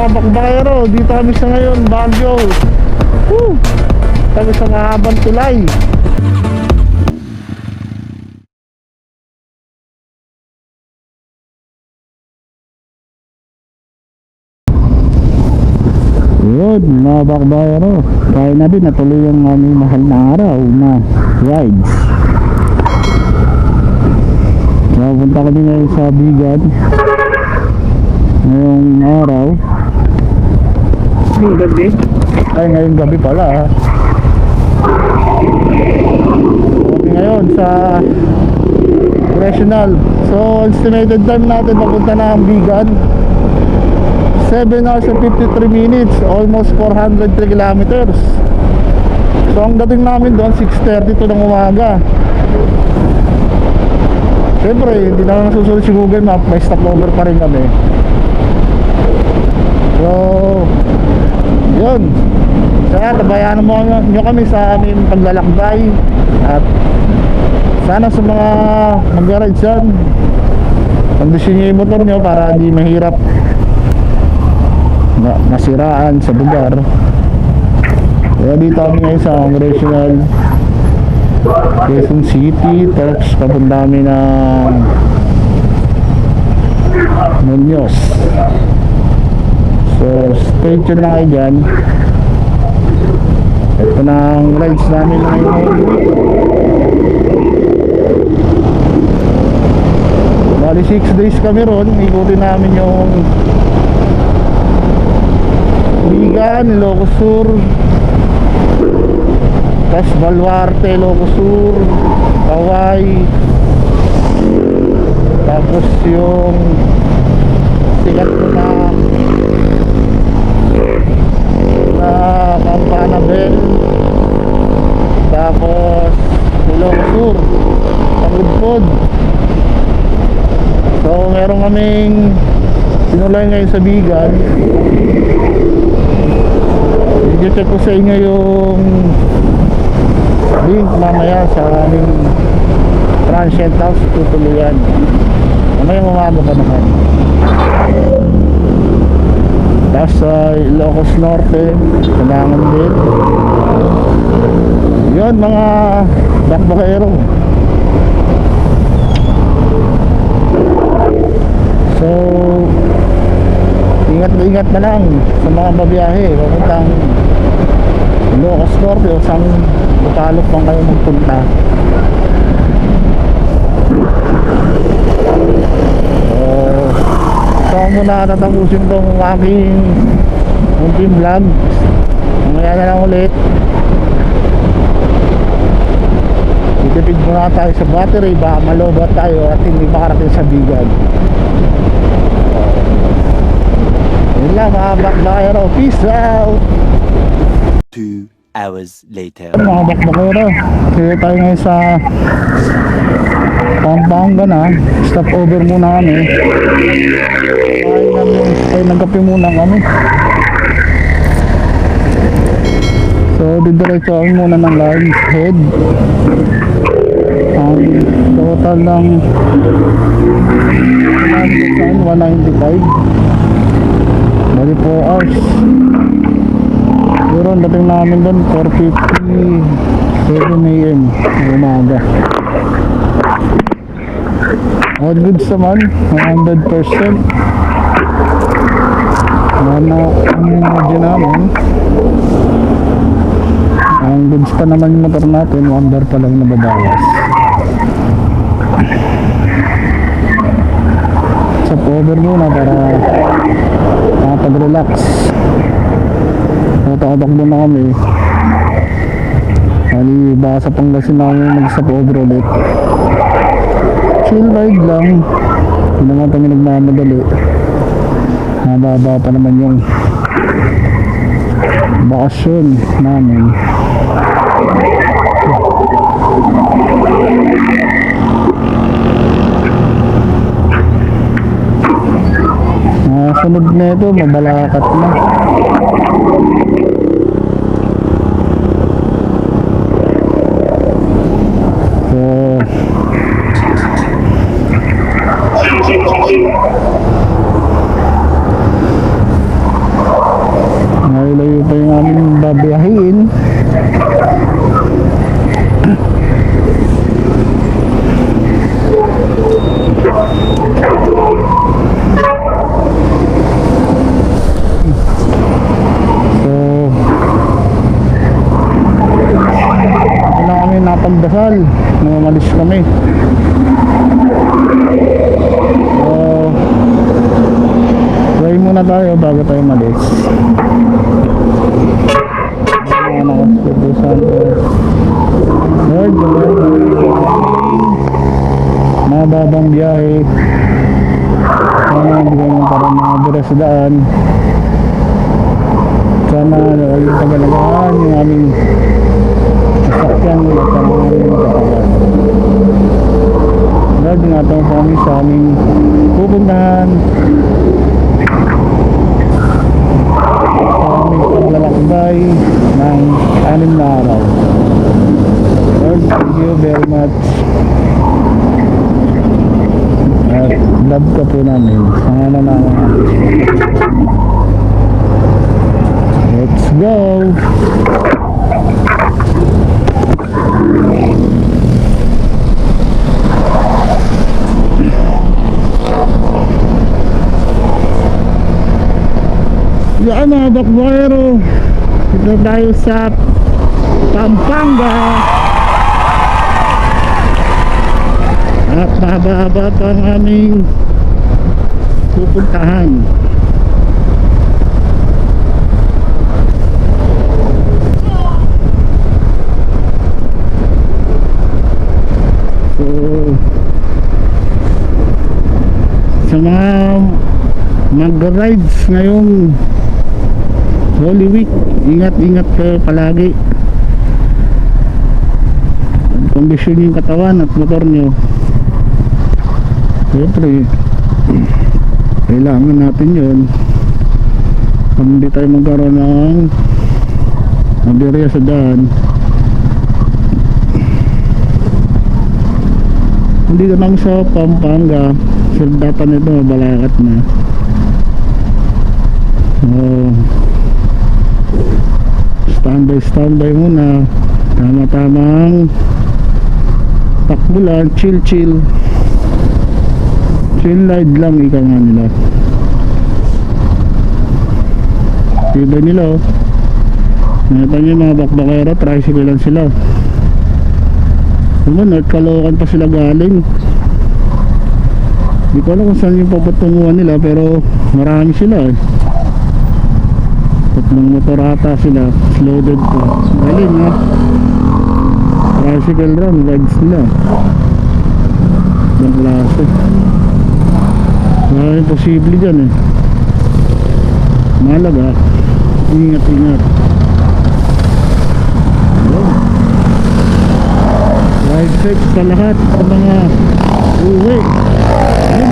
mga bakbayero, dito kami sa ngayon, Baguio. Woo! Kami sa mahabang tulay. Yun, mga bakbayero, kaya na din natuloy ang aming mahal na araw na rides. Pupunta kami ngayon sa Bigan ngayong araw. Ngayong gabi? Ay, ngayong gabi pala ha. Kami ngayon sa National. So, estimated time natin papunta na ang Bigan 7 hours and 53 minutes, almost 403 kilometers. So, ang dating namin doon 6:32 ng umaga. Siyempre, hindi na nasusunod si Google Map, may stopover pa rin kami. So, yun. Kaya tabayan mo nyo kami sa aming paglalakbay. At sana sa mga mag-ride dyan, kondisyon nyo yung motor nyo para hindi mahirap masiraan sa lugar. Kaya dito kami ngayon sa Congressional Quezon City. Tapos papunta kami ng Muñoz. So stay tuned lang kayo dyan. Ito na ang rides namin ngayon. Bali 6 days kami ron. Ikutin namin yung Bigan, Ilocos Sur, tapos Baluarte, Ilocos Sur, Kaway, tapos yung sikat ko na Campanabel, tapos Ilocos Sur, Tagudpod. So meron kaming sinulay ngayon sa Bigan. I-check ko sa inyo yung link mamaya sa aming transient house, tutuloyan mamaya umaga pa naman. Tapos sa Ilocos Norte kailangan din yun mga bakbakero. So ingat na lang sa mga babiyahe papuntang Ilocos Norte o sang Bupalok pang kayo magpunta. So muna tatapusin tong aking munting vlog. Mamaya na lang ulit. Titipid muna tayo sa battery, baka malobat tayo at hindi makarating sa Bigan. Yun lang mga bakbakero, peace out. 2 hours later. Mga bakbakero, kaya tayo ngayon sa Pampanga na. Stop over muna kami. Ay nagkape muna kami. So didiretso kami muna ng Lion's Head. Ang total ng 195. Bali 4 hours. Pero ang dating namin doon 4:57 AM ng umaga. All goods naman 100%. Ang medyo namin ang goods pa naman yung motor natin, 1 bar pa lang nababawas. Stop over muna para makapag-relax. Tatakbo na kami. Bali baka sa Pangasinan namin mag-stop over ulit. Chill ride lang. Hindi naman kami nagmamadali. Mababa pa naman yung bakasyon namin. Sunod na ito, mabalakat na. So Rizal na umalis kami. So pray muna tayo bago tayo umalis. Espiritu Santo, Lord, mababang biyahe, sana bigyan mo para mga bira sa daan, sana yung pagalagaan yung aming sasakyan at ang aming katawan. Lord, ingatan mo kami sa aming pupuntahan, sa aming paglalakbay ng 6 na araw. Lord, thank you very much. At love ka po namin. Sana na let's go. Yan mga bakbayero, dito tayo sa Pampanga at mahaba-haba pa ang aming pupuntahan. So sa mga mag-rides ngayong Holy Week, ingat-ingat kayo palagi. Kondisyon yung katawan at motor nyo. Siyempre kailangan natin yun kung hindi tayo magkaroon ng maberya sa daan. Hindi ka lang sa Pampanga, sildatan nito mabalakat na. Standby muna, tama-tamang takbo lang, chill ride lang, ikaw nga nila. Tiba nila oh. Nakita nyo yung mga bakbakero, tricycle lang sila. Naman, Kalokan pa sila galing. Hindi ko alam kung saan yung papatunguhan nila, pero marami sila eh. Tatlong motor ata sila, loaded pa. Galing ha. Tricycle run, rides nila. Ibang klase. Maraming posible dyan eh. Malaga, ingat. Ride safe sa lahat sa mga uwi. Ayun,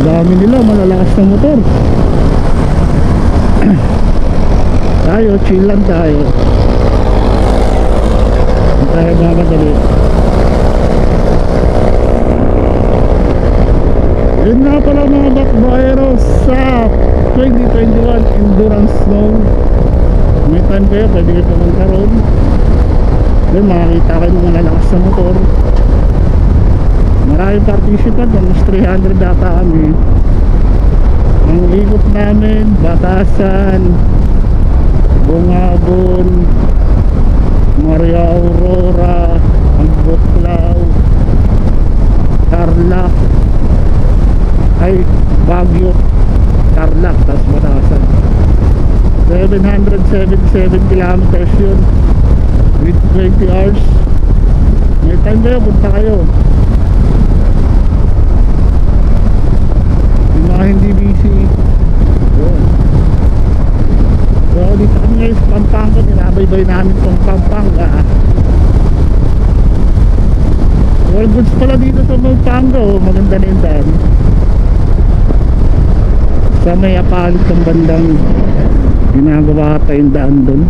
dami nila, malalakas na motor. Tayo, chill lang tayo. Hindi tayo mamadali. Yun nga pala mga bakbayero sa 2021 Endurance Snow. May time kayo, pwede kayo pumunta ron. Then makakita kayo ng malalakas na motor. Maraming participant, almost 300 data kami. Ang ikot namin, Batasan, Bungabon, Maria Aurora, Buklaw, Tarlac, ay Baguio, Tarlac, tapos Batasan. 777 kilometers yun with 20 hours. May time kayo, punta kayo. Yung mga hindi busy yun. So dito kami ngayon sa Pampanga, ninabaybay namin itong Pampanga. All goods pala dito sa Pampanga oh. Maganda na yung daan sa may apalit ng bandang ginagawa ata yung daan doon.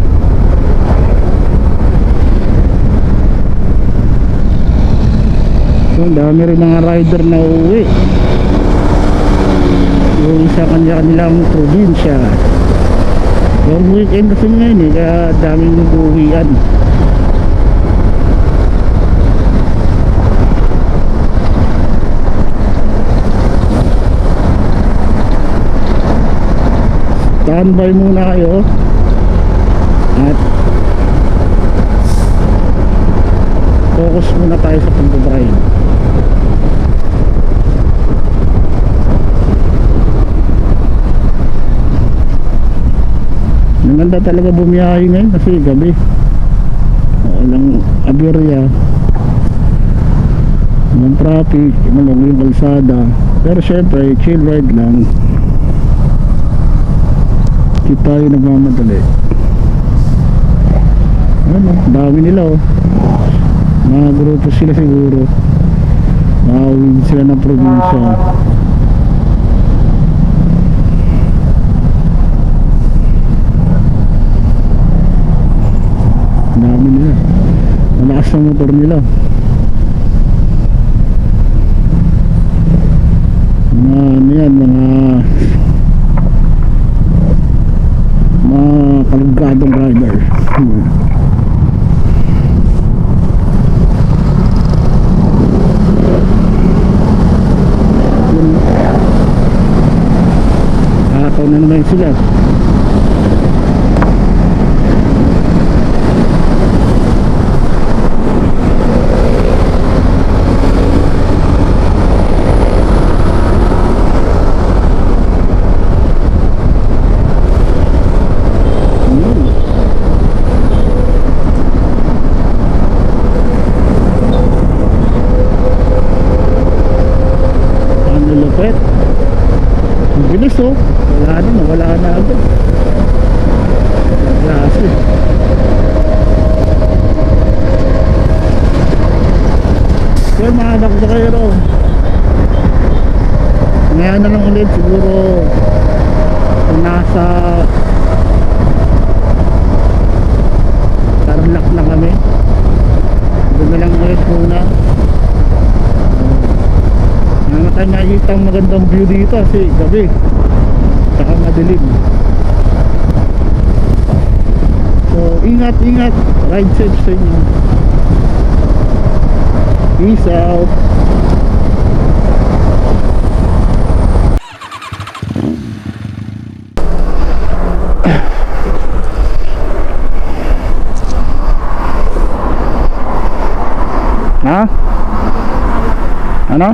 So dami rin mga rider na uuwi yung sa kanilang probinsya. Long weekend kasi ngayon eh, kaya daming nag-uwian. Standby muna kayo at focus muna tayo sa pag-drive. Maganda talaga bumiyahe ngayon kasi gabi walang aberya, walang traffic, walang yung kalsada. Pero syempre chill ride lang, hindi tayo nagmamadali. Ano, dami nila oh, mga grupo sila siguro, makawin sila ng probinsya. Dami nila, malakas ang motor nila. Mga ano yan, mga kaluggadong rider. Nakakaw na naman sila. Bilis oh, wala na agad. Klase. Kaya mga dakdakero, ngayon na lang ulit siguro kung nasa Tarlac na kami, doon na lang ulit muna. Nga tayo nakikita ang magandang view dito kasi gabi saka madilim. So ingat, ride safe sa inyo. Peace out. Ha? Ano?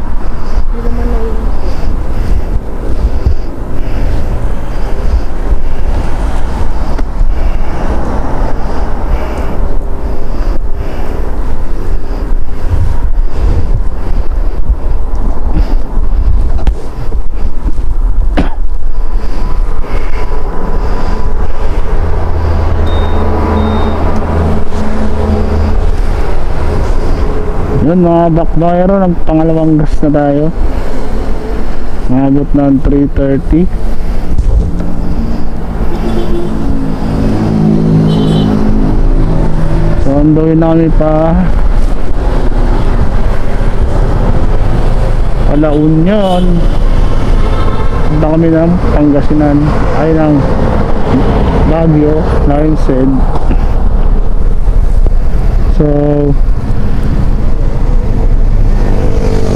Yun mga backfire, ng pangalawang gas na tayo. Maabot ng 3:30. So on the way na kami pa La Union. Punta kami ng Pangasinan, ay ng Baguio, Nainsen. So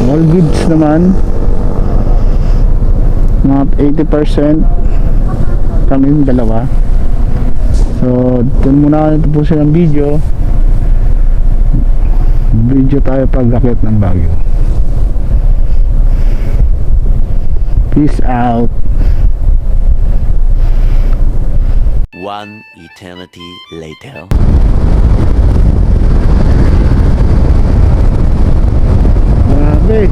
all goods naman, mga 80% kami dalawa. So dun muna tapusin ang video tayo pag-akit ng Baguio. Peace out. One eternity later. Grabe,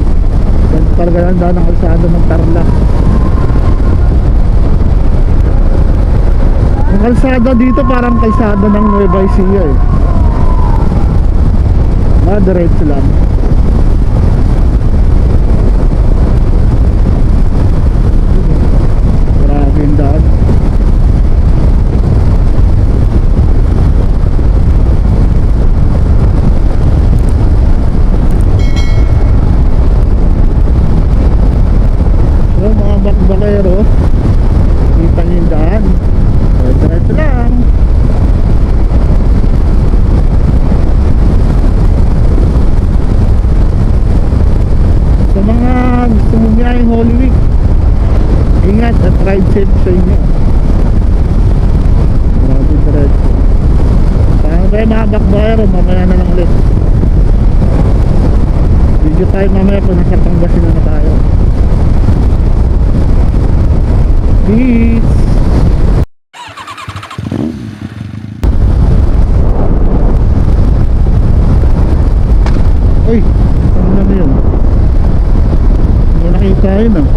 talaga lang daw ng kalsada ng Tarlac. Ang kalsada dito parang kalsada ng Nueva Ecija eh. Diretso lang. Grabe yung daan. So mga bakbakero, kita nyo yung daan. Diretso lang. Sa mga gusto mo biyaheng Holy Week, ingat at ride safe sa inyo. Grabe diretso. Paano kayo mga bakbakero, mamaya na lang ulit. Video tayo mamaya po, nasa Pangasinan na tayo. Peace. Uy, ano na yun? Hindi nakita yun ah.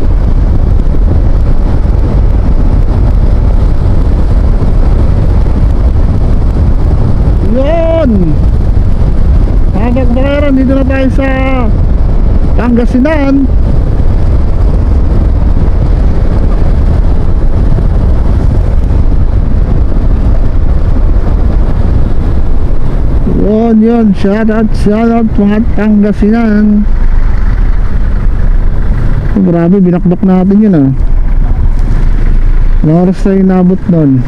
Yun! Habang bakaran, dito na tayo sa Pangasinan. Yun, shout out mga Pangasinan. Oh, grabe, binakbak natin yun ah. Ilang oras tayo inabot nun.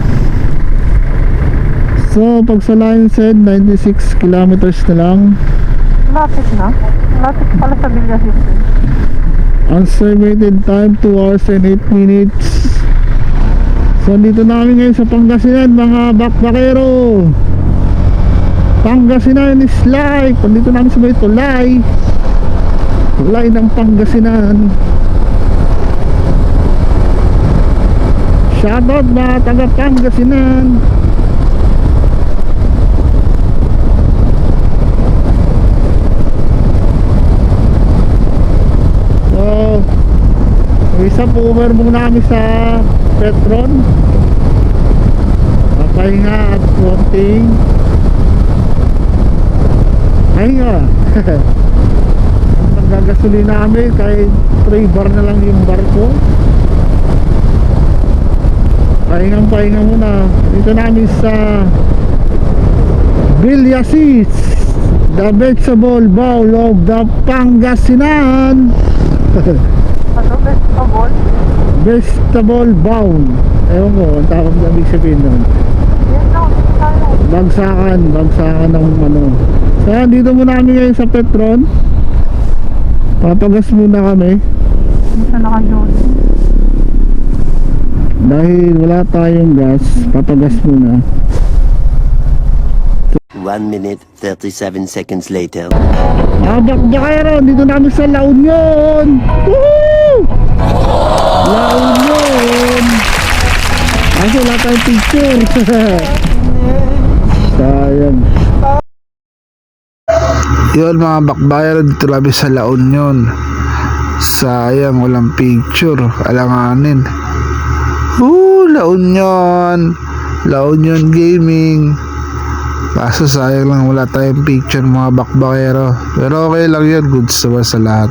So, pag sa line said 96 kilometers na lang. Lapit na. Lapit pala sa Villa City. Estimated time 2 hours and 8 minutes. So, dito namin ngayon sa Pangasinan, mga bakbakero. Pangasinan is life. Dito namin sa may tulay. Tulay ng Pangasinan. Shoutout mga taga Pangasinan. So, isa po over muna kami sa Petron. Papahinga at konting pahinga. Ang gagasolin namin kahit 3 bar na lang yung barko. Pahinga muna. Dito namin sa Villasis, the vegetable bowl of the Pangasinan. Ano, vegetable? Vegetable bowl. Ewan ko, ang tawag na ibig sabihin nun. Yan lang, tayo. Bagsakan ng ano. So dito muna kami ngayon sa Petron. Papagas muna kami Isa naka-duty. dahil wala tayong gas. Papagas muna. 1 minute 37 seconds later. Bakbakero, dito namin sa La Union. Woohoo! La Union. Kasi wala tayong picture. Sayang. Yun mga bakbakero, dito namin sa La Union. Sayang, walang picture. Alanganin. La Union. La Union Gaming. Kaso sayang lang wala tayong picture mga bakbakero. Pero okay lang yun, goods naman sa lahat.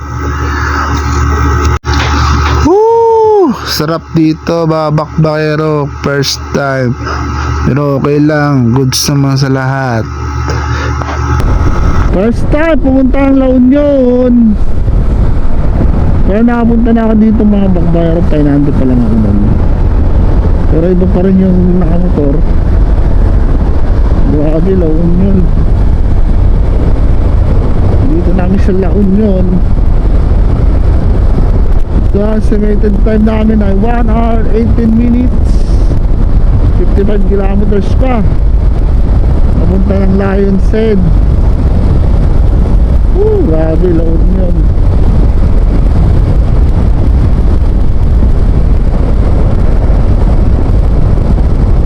Sarap dito mga bakbakero, first time. Pero okay lang, goods naman sa lahat. First time pumunta ang La Union. Kaya nakapunta na ako dito mga bakbakero, 500 pa lang ako doon. Pero iba pa rin yung nakamotor. Grabe, La Union. Dito namin sa La Union. So estimated time namin ay 1 hour 18 minutes 55 kilometers pa. Papunta ng Lion's Head. Grabe, La Union.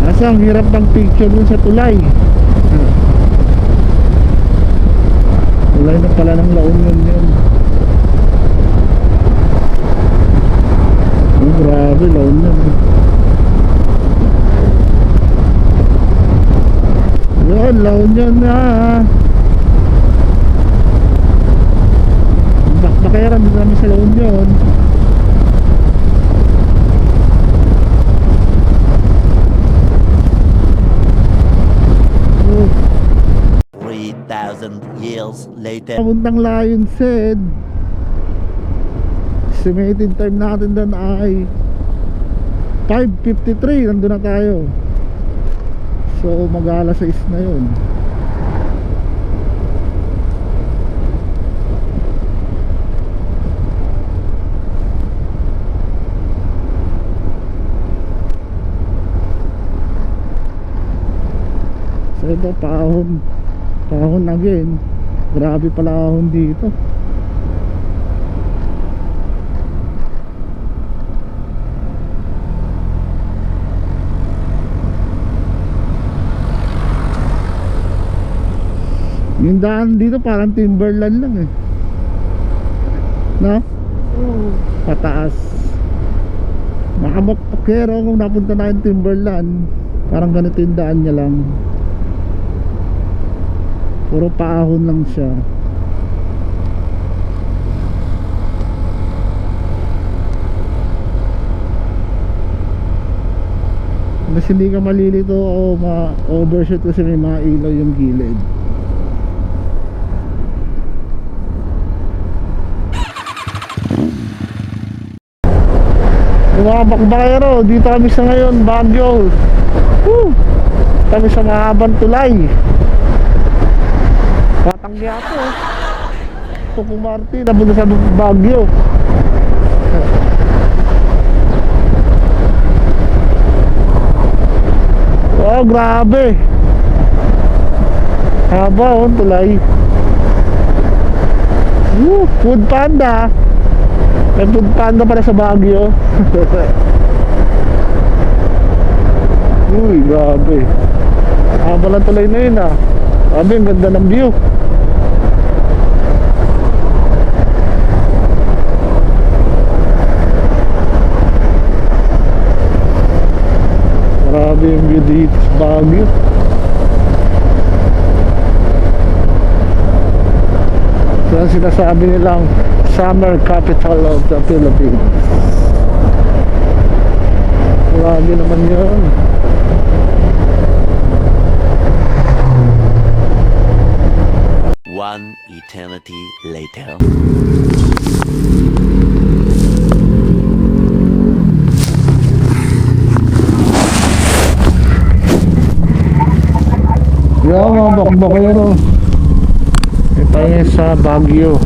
Asa ang hirap ng picture dun sa tulay. Tulay na pala ng La Union yun. Grabe, La Union. Yun, La Union na. Bakbakera, dito namin sa La Union. Oh. 3,000 years later. Papuntang Lion's Head. Estimated time natin doon ay 5:53. Nandun na tayo. So mag-alas 6 na yun. So ito, Pahon again. Grabe pala ahon dito. Yung daan dito parang timberland lang eh. No? Pataas. Pero kung napunta na yung timberland, parang ganito yung daan niya lang. Puro paahon lang siya. Mas hindi ka malilito o ma-overshoot kasi may mga ilaw yung gilid. Mga bakbayero, dito kami sa ngayon, Baguio. Woo! Kami sa mahabang tulay. Patanggi ako. Tupo Martin, napunta sa Baguio. Oh, grabe. Haba oh, tulay. Woo, Food Panda. May Food Panda pala sa Baguio. Uy, grabe. Haba lang tulay na yun ah. Grabe, ang ganda ng view. Grabe yung view dito sa Baguio. Ito ang sinasabi nilang summer capital of the Philippines. Grabe naman yun. One eternity later. Yan mga bakbakero. Ito yung sa Baguio.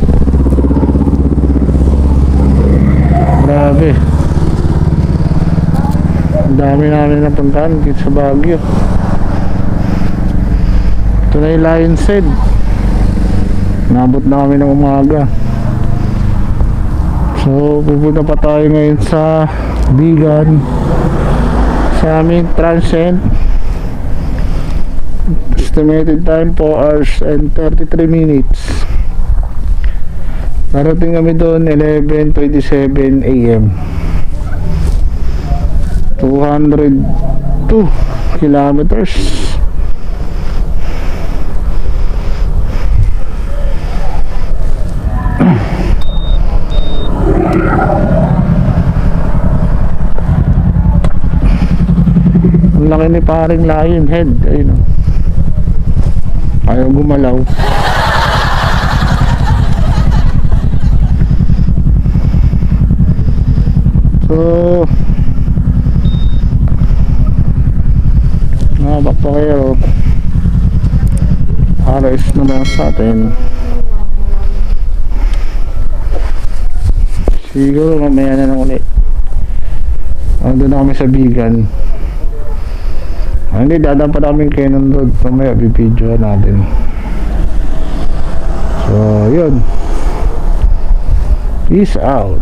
Grabe. Ang dami namin napuntahan dito sa Baguio. Ito na yung Lion's Head. Nabot na kami ng umaga. So pupunta pa tayo ngayon sa Bigan, sa aming transient. Estimated time 4 hours and 33 minutes. Narating kami doon 11:27 AM. 202 kilometers. Ang laki ni paring Lion Head. Ayun o. Ayaw gumalaw. So nabak pa kayo. RS na lang sa atin. Siguro mamaya na lang ulit. Andun na kami sa Bigan. Hindi, dadaan pa namin Cannon Road. Mamaya bibidyo natin. So yun, peace out.